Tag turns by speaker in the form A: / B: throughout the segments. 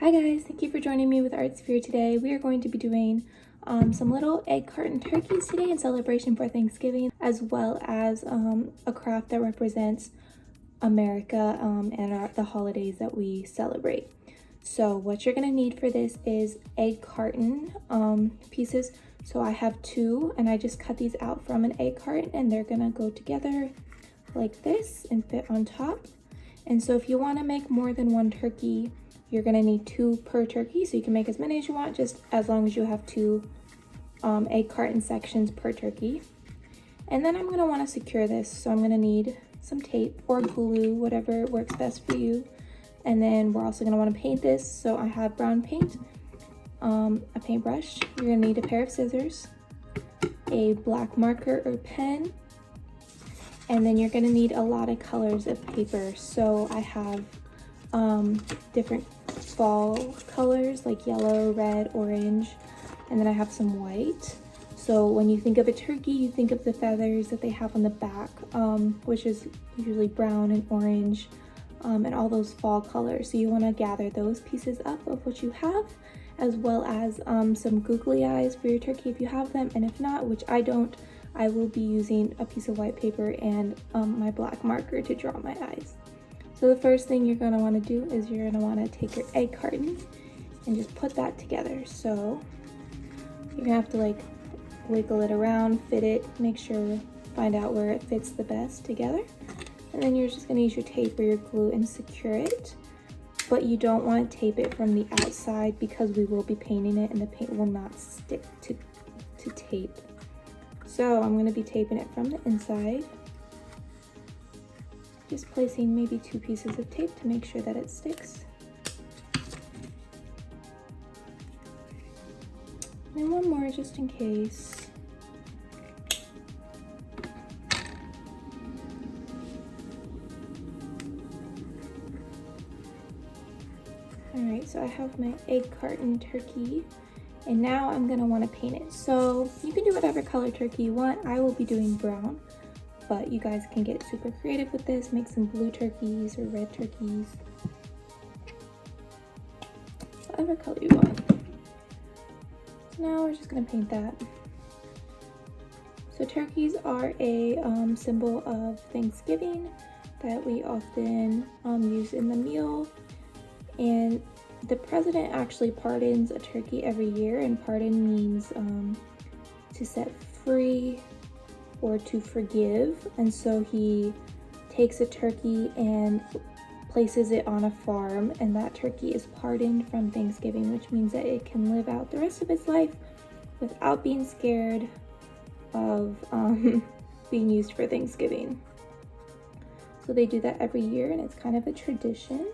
A: Hi guys, thank you for joining me with Art Sphere today. We are going to be doing some little egg carton turkeys today in celebration for Thanksgiving, as well as a craft that represents America and the holidays that we celebrate. So what you're going to need for this is egg carton pieces. So I have two, and I just cut these out from an egg carton, and they're going to go together like this and fit on top. And so if you want to make more than one turkey, you're gonna need two per turkey, so you can make as many as you want, just as long as you have two egg carton sections per turkey. And then I'm gonna wanna secure this, so I'm gonna need some tape or glue, whatever works best for you. And then we're also gonna wanna paint this, so I have brown paint, a paintbrush. You're gonna need a pair of scissors, a black marker or pen, and then you're gonna need a lot of colors of paper. So I have different fall colors like yellow, red, orange, and then I have some white. So when you think of a turkey, you think of the feathers that they have on the back, which is usually brown and orange, and all those fall colors. So you want to gather those pieces up of what you have, as well as some googly eyes for your turkey if you have them, and if not, which I don't, I will be using a piece of white paper and my black marker to draw my eyes. So the first thing you're going to want to do is you're going to want to take your egg carton and just put that together. So you're going to have to like wiggle it around, fit it, make sure, find out where it fits the best together. And then you're just going to use your tape or your glue and secure it. But you don't want to tape it from the outside because we will be painting it and the paint will not stick to tape. So I'm going to be taping it from the inside. Just placing maybe two pieces of tape to make sure that it sticks. And one more just in case. Alright, so I have my egg carton turkey, and now I'm going to want to paint it. So you can do whatever color turkey you want. I will be doing brown, but you guys can get super creative with this, make some blue turkeys or red turkeys, whatever color you want. So now we're just gonna paint that. So turkeys are a symbol of Thanksgiving that we often use in the meal, and the president actually pardons a turkey every year, and pardon means to set free or to forgive. And so he takes a turkey and places it on a farm, and that turkey is pardoned from Thanksgiving, which means that it can live out the rest of its life without being scared of being used for Thanksgiving. So they do that every year, and it's kind of a tradition.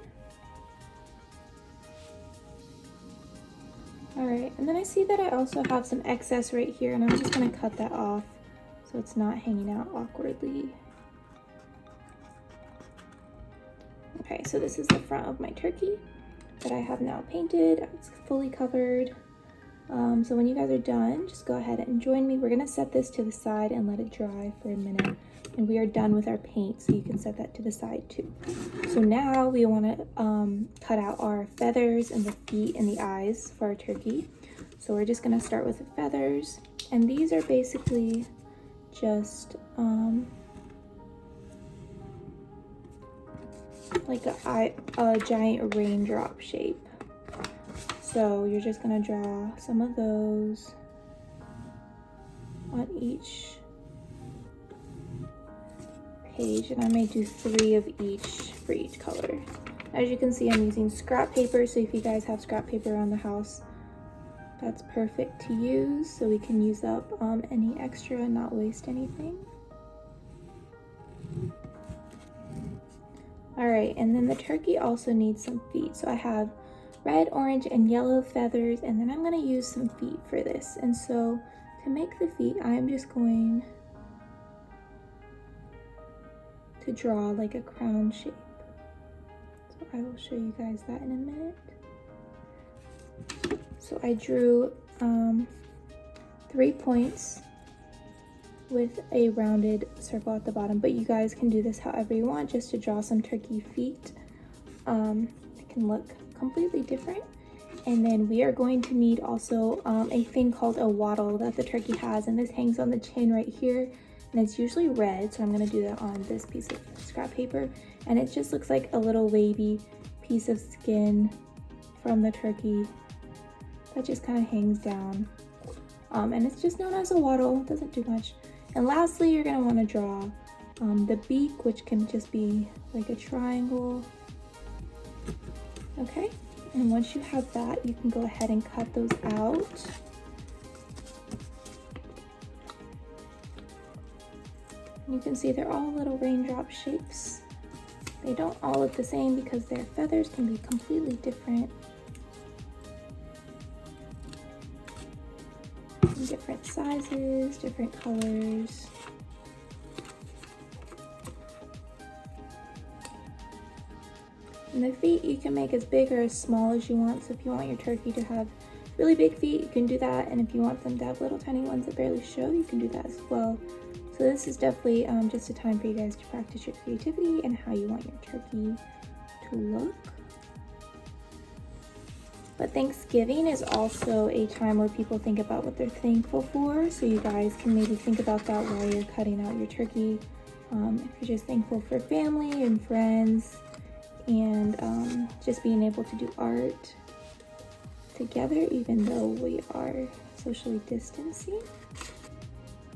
A: All right, and then I see that I also have some excess right here, and I'm just gonna cut that off so it's not hanging out awkwardly. Okay, so this is the front of my turkey that I have now painted. It's fully covered. So when you guys are done, just go ahead and join me. We're gonna set this to the side and let it dry for a minute. And we are done with our paint, so you can set that to the side too. So now we wanna cut out our feathers and the feet and the eyes for our turkey. So we're just gonna start with the feathers. And these are basically just like a giant raindrop shape. So you're just gonna draw some of those on each page, and I may do 3 of each for each color. As you can see, I'm using scrap paper, so if you guys have scrap paper around the house, that's perfect to use, so we can use up any extra and not waste anything. All right, and then the turkey also needs some feet. So I have red, orange, and yellow feathers, and then I'm gonna use some feet for this. And so to make the feet, I'm just going to draw like a crown shape. So I will show you guys that in a minute. So I drew 3 points with a rounded circle at the bottom, but you guys can do this however you want, just to draw some turkey feet. It can look completely different. And then we are going to need also a thing called a waddle that the turkey has, and this hangs on the chin right here, and it's usually red, so I'm going to do that on this piece of scrap paper. And it just looks like a little wavy piece of skin from the turkey that just kind of hangs down, and it's just known as a waddle. It doesn't do much. And lastly, you're going to want to draw the beak, which can just be like a triangle. Okay, and once you have that, you can go ahead and cut those out. You can see they're all little raindrop shapes. They don't all look the same because their feathers can be completely different. Different sizes, different colors. And the feet you can make as big or as small as you want. So if you want your turkey to have really big feet, you can do that. And if you want them to have little tiny ones that barely show, you can do that as well. So this is definitely just a time for you guys to practice your creativity and how you want your turkey to look. But Thanksgiving is also a time where people think about what they're thankful for. So you guys can maybe think about that while you're cutting out your turkey. If you're just thankful for family and friends, and just being able to do art together even though we are socially distancing.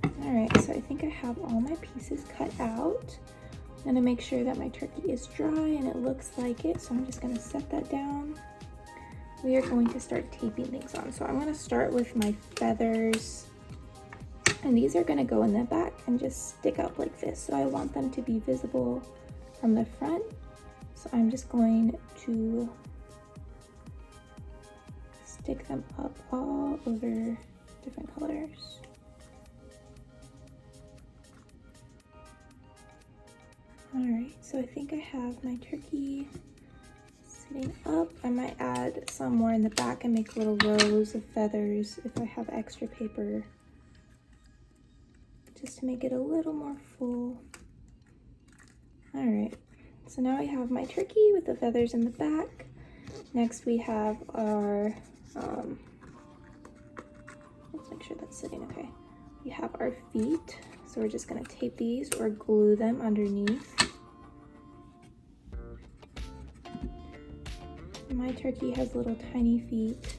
A: All right, so I think I have all my pieces cut out. I'm gonna make sure that my turkey is dry and it looks like it, so I'm just gonna set that down. We are going to start taping things on. So I'm gonna start with my feathers, and these are gonna go in the back and just stick up like this. So I want them to be visible from the front. So I'm just going to stick them up all over different colors. All right, so I think I have my turkey sitting up. I might add some more in the back and make little rows of feathers if I have extra paper, just to make it a little more full. All right. So now I have my turkey with the feathers in the back. Next we have our, let's make sure that's sitting okay. We have our feet. So we're just gonna tape these or glue them underneath. My turkey has little tiny feet.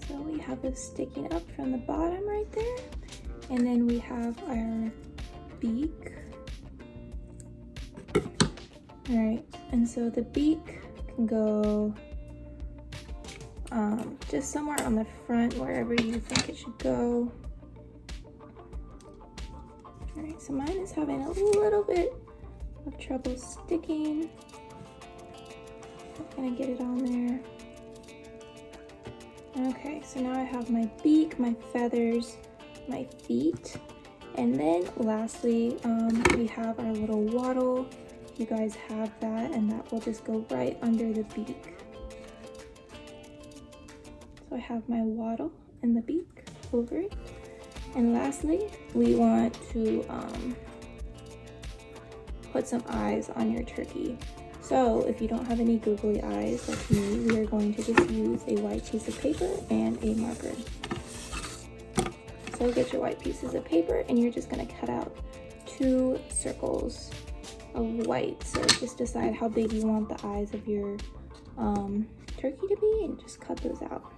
A: So we have this sticking up from the bottom right there. And then we have our beak. All right, and so the beak can go just somewhere on the front, wherever you think it should go. All right, so mine is having a little bit of trouble sticking. I'm gonna get it on there. Okay, so now I have my beak, my feathers, my feet, and then lastly, we have our little waddle. You guys have that, and that will just go right under the beak. So I have my waddle and the beak over it. And lastly, we want to put some eyes on your turkey. So if you don't have any googly eyes like me, we are going to just use a white piece of paper and a marker. So get your white pieces of paper, and you're just gonna cut out 2 circles of white. So just decide how big you want the eyes of your turkey to be, and just cut those out.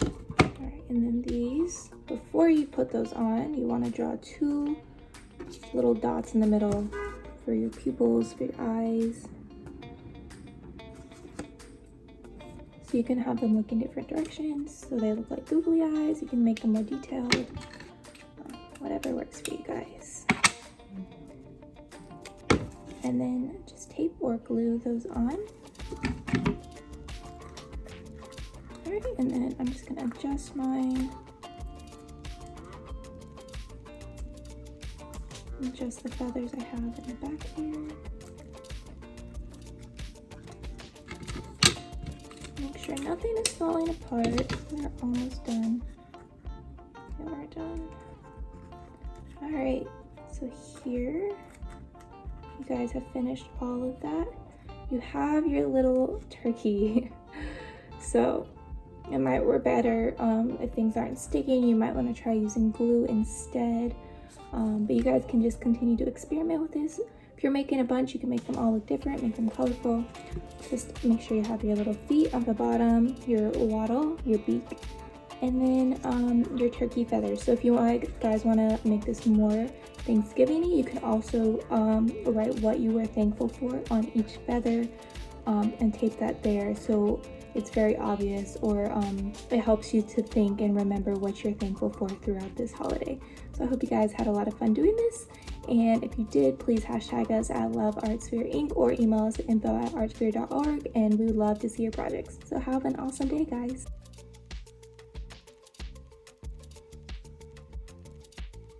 A: All right, and then these, before you put those on, you want to draw 2 little dots in the middle for your pupils, for your eyes. So you can have them look in different directions, so they look like googly eyes. You can make them more detailed, whatever works for you guys. And then just tape or glue those on. All right, and then I'm just gonna adjust mine. Adjust the feathers I have in the back here. Make sure nothing is falling apart. We're almost done. We are done. All right, so here, you guys have finished all of that. you have your little turkey. So it might work better if things aren't sticking. You might want to try using glue instead. But you guys can just continue to experiment with this. If you're making a bunch, you can make them all look different, make them colorful. Just make sure you have your little feet on the bottom, your waddle, your beak, and then your turkey feathers. So if you guys want to make this more Thanksgiving-y, you can also write what you were thankful for on each feather and tape that there so it's very obvious, or it helps you to think and remember what you're thankful for throughout this holiday. So I hope you guys had a lot of fun doing this, and if you did, please hashtag us at loveartsphereinc or email us at info@artsphere.org, and we would love to see your projects. So have an awesome day, guys.